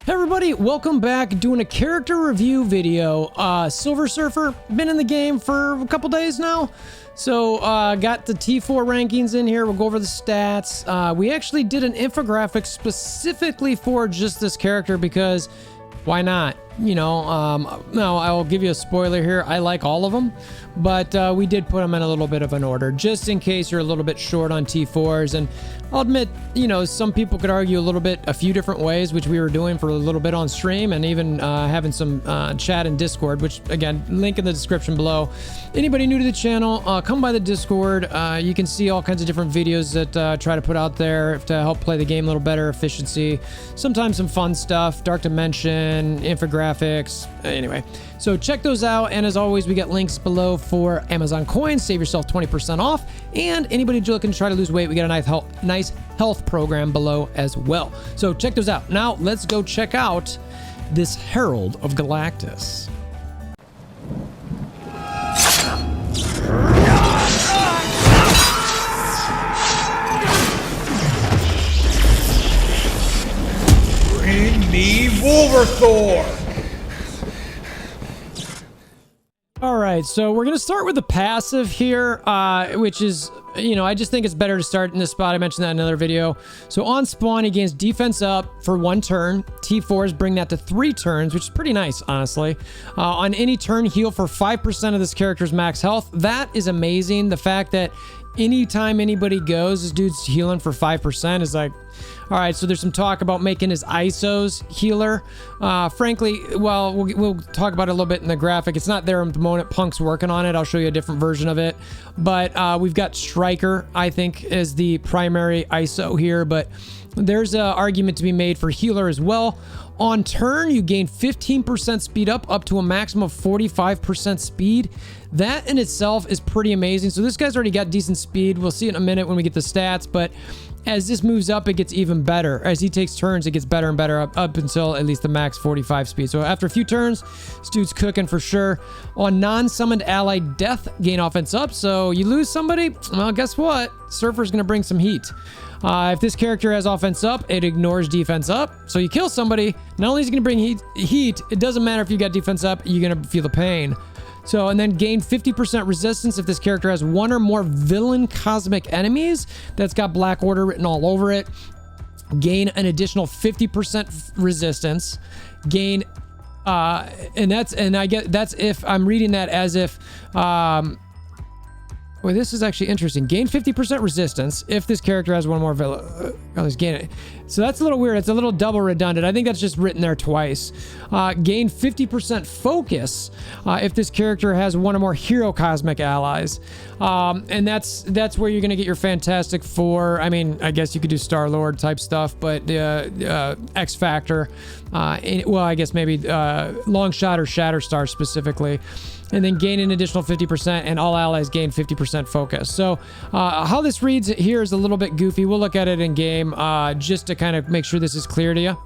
Hey everybody, welcome back. Doing a character review video. Silver Surfer, been in the game for a couple days now. So got the T4 rankings in here. We'll go over the stats. We actually did an infographic specifically for just this character because why not? You know, now I will give you a spoiler here. I like all of them, but we did put them in a little bit of an order just in case you're a little bit short on T4s. And I'll admit, you know, some people could argue a few different ways, which we were doing for a little bit on stream, and even having some chat in Discord, which again, link in the description below. Anybody new to the channel, come by the Discord. You can see all kinds of different videos that try to put out there to help play the game a little better, efficiency, sometimes some fun stuff, Dark Dimension, infographics. Anyway, so check those out. And as always, we got links below for Amazon coins. Save yourself 20% off. And anybody looking to try to lose weight, we got a nice health program below as well. So check those out. Now let's go check out this Herald of Galactus. Bring me WolverThor! All right, so we're going to start with the passive here, which is, you know, I just think it's better to start in this spot. I mentioned that in another video. So on spawn, he gains defense up for 1 turn. T4s bring that to 3 turns, which is pretty nice, honestly. On any turn, heal for 5% of this character's max health. That is amazing. The fact that anytime anybody goes, this dude's healing for 5% is like, all right, so there's some talk about making his ISOs healer. Frankly, well, we'll talk about it a little bit in the graphic. It's not there at the moment. Punk's working on it. I'll show you a different version of it. But we've got Striker, I think, as the primary ISO here. But there's an argument to be made for healer as well. On turn, you gain 15% speed up to a maximum of 45% speed. That in itself is pretty amazing. So this guy's already got decent speed. We'll see it in a minute when we get the stats, but as this moves up, it gets even better. As he takes turns, it gets better and better up until at least the max 45 speed. So after a few turns, this dude's cooking for sure. On non-summoned ally death, gain offense up. So you lose somebody, well, guess what? Surfer's gonna bring some heat. If this character has offense up, it ignores defense up. So you kill somebody, not only is it going to bring heat, it doesn't matter if you got defense up, you're going to feel the pain. So, and then gain 50% resistance if this character has 1 or more villain cosmic enemies that's got Black Order written all over it. Gain an additional 50% resistance. Gain, and I get that's if I'm reading that as if, well, this is actually interesting. Gain 50% resistance if this character has 1 more villain. Gain it. So that's a little weird. It's a little double redundant. I think that's just written there twice. Gain 50% focus if this character has 1 or more hero cosmic allies. And that's where you're going to get your Fantastic Four. I mean, I guess you could do Star-Lord type stuff, but X Factor. Well, I guess maybe Long Shot or Shatterstar specifically. And then gain an additional 50%, and all allies gain 50% focus. So how this reads here is a little bit goofy. We'll look at it in game just to kind of make sure this is clear to you.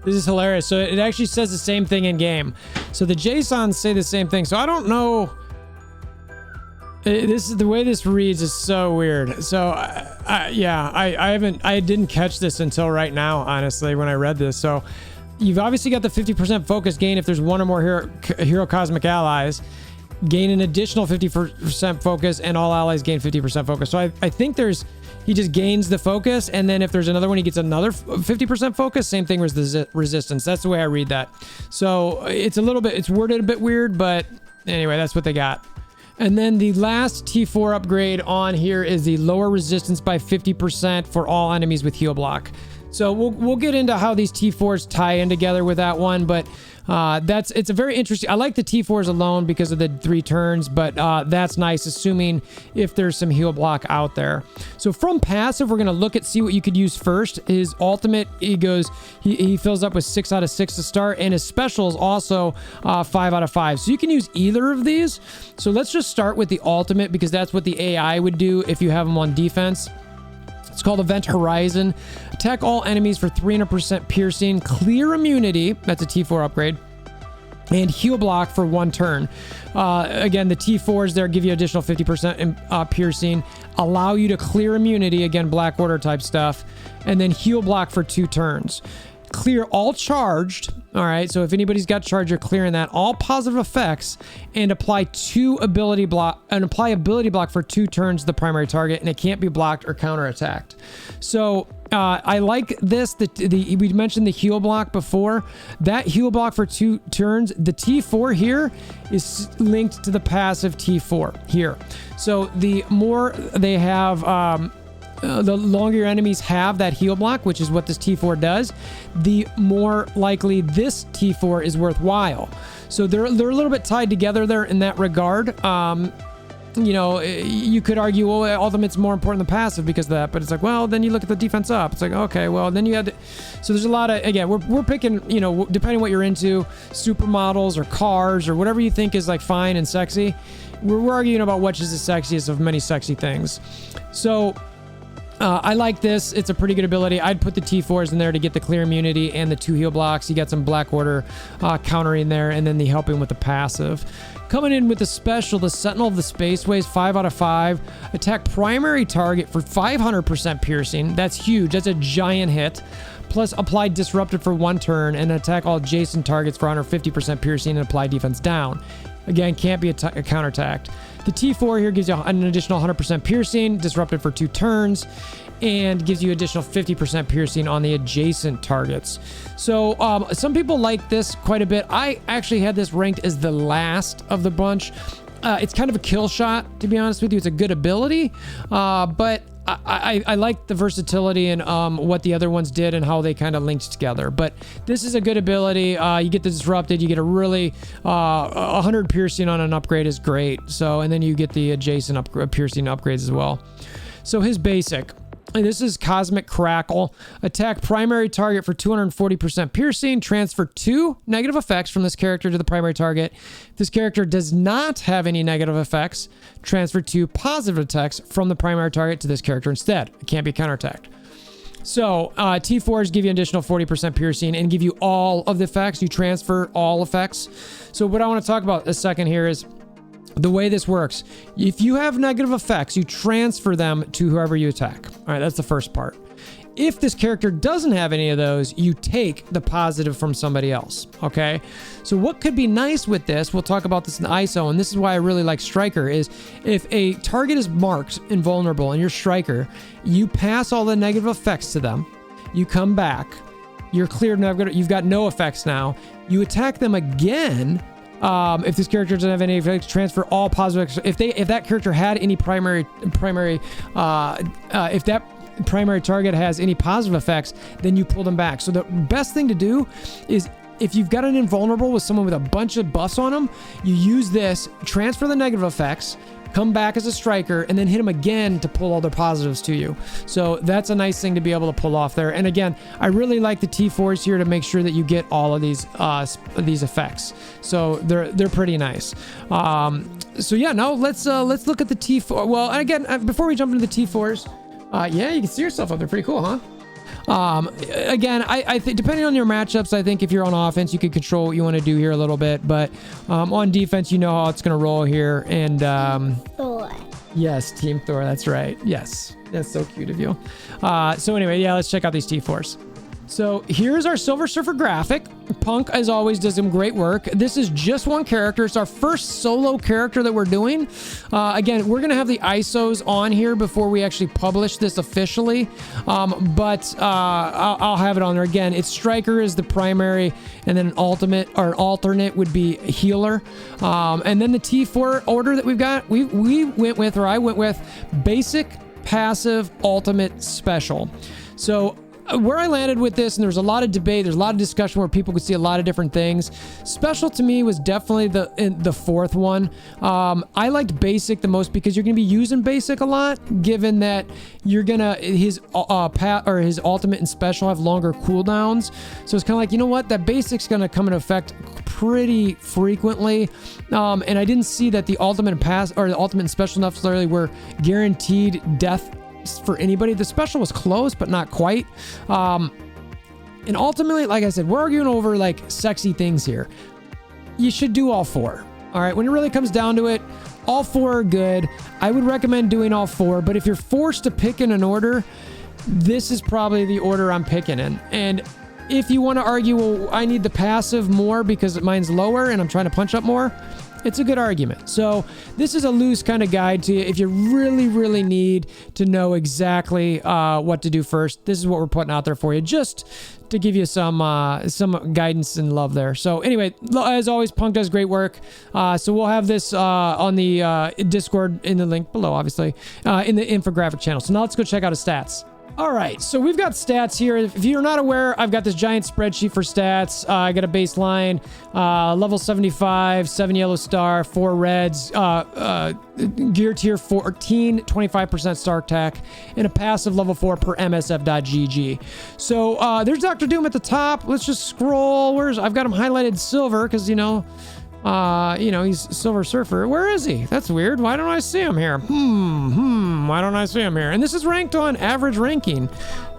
This is hilarious. So it actually says the same thing in game. So the JSONs say the same thing. So I don't know. This is the way this reads is so weird. So yeah, I didn't catch this until right now, honestly, when I read this. So you've obviously got the 50% focus gain if there's 1 or more hero cosmic allies. Gain an additional 50% focus, and all allies gain 50% focus. So I think he just gains the focus, and then if there's another one, he gets another 50% focus. Same thing with the resistance. That's the way I read that. So it's worded a bit weird, but anyway, that's what they got. And then the last T4 upgrade on here is the lower resistance by 50% for all enemies with heal block. So we'll get into how these T4s tie in together with that one, but it's a very interesting. I like the T4s alone because of the 3 turns, but that's nice, assuming if there's some heal block out there. So from passive, we're gonna see what you could use first. His ultimate, he fills up with 6 out of 6 to start, and his specials also 5 out of 5. So you can use either of these. So let's just start with the ultimate because that's what the AI would do if you have him on defense. It's called Event Horizon. Attack all enemies for 300% piercing, clear immunity, that's a T4 upgrade, and heal block for 1 turn. Again, the T4s there give you additional 50% piercing, allow you to clear immunity, again, Black Order type stuff, and then heal block for 2 turns. clear all charged. All right, so if anybody's got charge, you're clearing that. All positive effects, and apply ability block for 2 turns to the primary target, and it can't be blocked or counterattacked. So I like this. We mentioned the heal block before. That heal block for 2 turns. The T4 here is linked to the passive T4 here. So the more they have, the longer your enemies have that heal block, which is what this T4 does, the more likely this T4 is worthwhile. So they're a little bit tied together there in that regard. You know, you could argue, well, ultimate's more important than passive because of that, but it's like, well, then you look at the defense up. It's like, okay, well, then you had to, so there's a lot of, again, we're picking, you know, depending on what you're into, supermodels or cars or whatever you think is like fine and sexy. We're arguing about which is the sexiest of many sexy things. So I like this. It's a pretty good ability. I'd put the T4s in there to get the clear immunity and the 2 heal blocks. You got some Black Order countering there, and then the helping with the passive. Coming in with the special, the Sentinel of the Spaceways, 5 out of 5. Attack primary target for 500% piercing. That's huge. That's a giant hit. Plus, apply Disrupted for 1 turn and attack all adjacent targets for 150% piercing and apply defense down. Again, can't be counterattacked. The T4 here gives you an additional 100% piercing, Disrupted for 2 turns, and gives you additional 50% piercing on the adjacent targets. So some people like this quite a bit. I actually had this ranked as the last of the bunch. It's kind of a kill shot, to be honest with you. It's a good ability, but I like the versatility and what the other ones did and how they kind of linked together. But this is a good ability. You get the Disrupted. You get a really 100 piercing on an upgrade is great. So, and then you get the adjacent piercing upgrades as well. So his basic. This is Cosmic Crackle. Attack primary target for 240% piercing. Transfer 2 negative effects from this character to the primary target. If this character does not have any negative effects, transfer 2 positive attacks from the primary target to this character instead. It can't be counterattacked. So T4s give you an additional 40% piercing and give you all of the effects. You transfer all effects. So what I want to talk about a second here is the way this works. If you have negative effects, you transfer them to whoever you attack. All right, that's the first part. If this character doesn't have any of those, you take the positive from somebody else, okay? So what could be nice with this, we'll talk about this in the ISO, and this is why I really like Striker, is if a target is marked invulnerable and you're Striker, you pass all the negative effects to them, you come back, you're cleared, you've got no effects now, you attack them again. If this character doesn't have any effects, transfer all positive. If that character had any if that primary target has any positive effects, then you pull them back. So the best thing to do is, if you've got an invulnerable with someone with a bunch of buffs on them, you use this, transfer the negative effects, come back as a Striker, and then hit them again to pull all their positives to you. So that's a nice thing to be able to pull off there. And again, I really like the T4s here to make sure that you get all of these effects. So they're pretty nice. So yeah, now let's look at the T4. Well, and again, before we jump into the T4s, yeah, you can see yourself up there. Pretty cool, huh? Again, I think depending on your matchups, I think if you're on offense, you can control what you want to do here a little bit, but on defense, you know how it's going to roll here. And Thor. Yes, Team Thor. That's right. Yes, that's so cute of you. So anyway, yeah, let's check out these T4s. So here's our Silver Surfer graphic. Punk, as always, does some great work. This is just one character. It's our first solo character that we're doing. Again, we're going to have the ISOs on here before we actually publish this officially. But I'll have it on there. Again, it's Striker is the primary, and then an ultimate or alternate would be healer. And then the T4 order that we've got, I went with basic, passive, ultimate, special. So where I landed with this, and there was a lot of debate, there's a lot of discussion where people could see a lot of different things. Special to me was definitely the fourth one. I liked basic the most because you're going to be using basic a lot, given that you're gonna his ultimate and special have longer cooldowns. So it's kind of like, you know what, that basic's going to come into effect pretty frequently. And I didn't see that the ultimate and special necessarily were guaranteed death for anybody. The special was close, but not quite. And ultimately, like I said, we're arguing over like sexy things here. You should do all 4. All right. When it really comes down to it, all 4 are good. I would recommend doing all 4, but if you're forced to pick in an order, this is probably the order I'm picking in. And if you want to argue, well, I need the passive more because mine's lower and I'm trying to punch up more, it's a good argument. So this is a loose kind of guide to you if you really, really need to know exactly what to do first. This is what we're putting out there for you, just to give you some guidance and love there. So anyway, as always, Punk does great work. So we'll have this on the Discord in the link below, obviously, in the infographic channel. So now let's go check out his stats. All right, so we've got stats here. If you're not aware, I've got this giant spreadsheet for stats. I got a baseline, level 75, 7 yellow star, 4 reds, gear tier 14, 25% star attack, and a passive level 4 per MSF.gg. So there's Dr. Doom at the top. Let's just scroll. I've got him highlighted silver because, you know, he's Silver Surfer. Where is he? That's weird. Why don't I see him here? Why don't I see him here? And this is ranked on average ranking,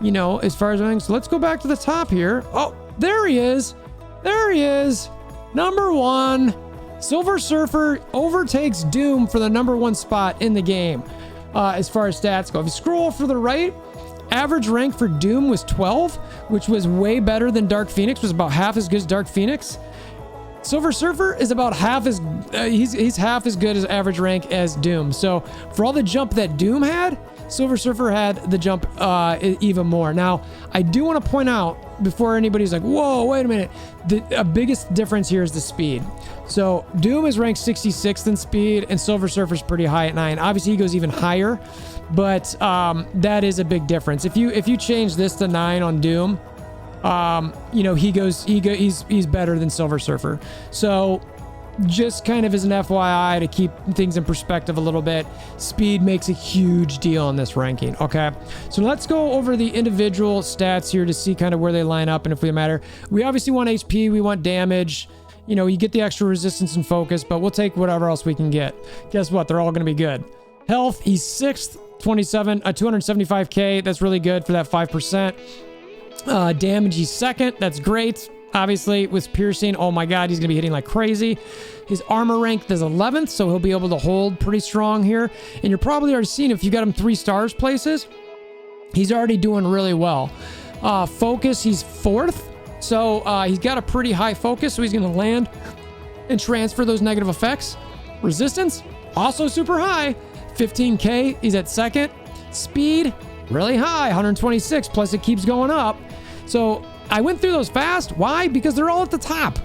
you know, as far as everything. So let's go back to the top here. Oh, there he is. There he is. Number 1. Silver Surfer overtakes Doom for the number 1 spot in the game, as far as stats go. If you scroll to the right, average rank for Doom was 12, which was way better than Dark Phoenix, was about half as good as Dark Phoenix. Silver Surfer is about half as he's half as good as average rank as Doom. So for all the jump that Doom had, Silver Surfer had the jump even more. Now, I do want to point out before anybody's like, whoa, wait a minute. The biggest difference here is the speed. So Doom is ranked 66th in speed, and Silver Surfer's pretty high at 9. Obviously, he goes even higher, but that is a big difference. If you change this to 9 on Doom, you know, he's better than Silver Surfer. So just kind of as an FYI to keep things in perspective a little bit, speed makes a huge deal in this ranking. Okay, so let's go over the individual stats here to see kind of where they line up and if they matter. We obviously want HP, we want damage. You know, you get the extra resistance and focus, but we'll take whatever else we can get. Guess what? They're all going to be good. Health, he's 6th, 275k. That's really good for that 5%. Damage, he's 2nd. That's great. Obviously, with piercing, oh my god, he's gonna be hitting like crazy. His armor rank is 11th, so he'll be able to hold pretty strong here. And you're probably already seeing, if you got him 3 stars places, he's already doing really well. Focus, he's 4th, so he's got a pretty high focus, so he's gonna land and transfer those negative effects. Resistance, also super high, 15k. He's at 2nd. Speed, really high, 126, plus it keeps going up. So I went through those fast. Why? Because they're all at the top.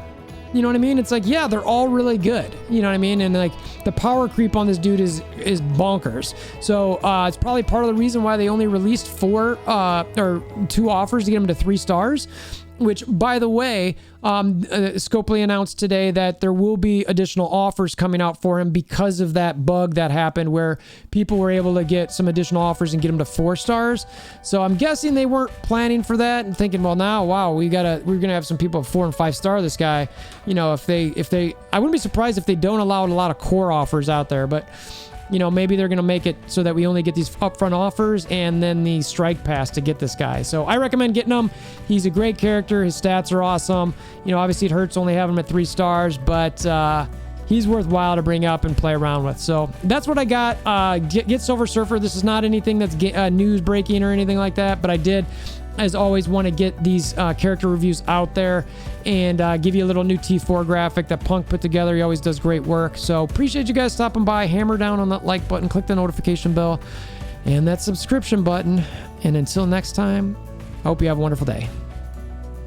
You know what I mean? It's like, yeah, they're all really good. You know what I mean? And like the power creep on this dude is bonkers. So it's probably part of the reason why they only released 4 or 2 offers to get him to 3 stars. Which, by the way, Scopely announced today that there will be additional offers coming out for him because of that bug that happened where people were able to get some additional offers and get him to 4 stars. So I'm guessing they weren't planning for that and thinking, well, now, wow, we're gonna have some people at 4 and 5 star this guy. You know, if they, I wouldn't be surprised if they don't allow a lot of core offers out there, but. You know, maybe they're going to make it so that we only get these upfront offers and then the strike pass to get this guy. So I recommend getting him. He's a great character. His stats are awesome. You know, obviously it hurts only having him at 3 stars, but he's worthwhile to bring up and play around with. So that's what I got. Get Silver Surfer. This is not anything that's news breaking or anything like that, but I did, as always, want to get these character reviews out there and give you a little new T4 graphic that Punk put together. He always does great work. So appreciate you guys stopping by. Hammer down on that like button, click the notification bell and that subscription button. And until next time, I hope you have a wonderful day.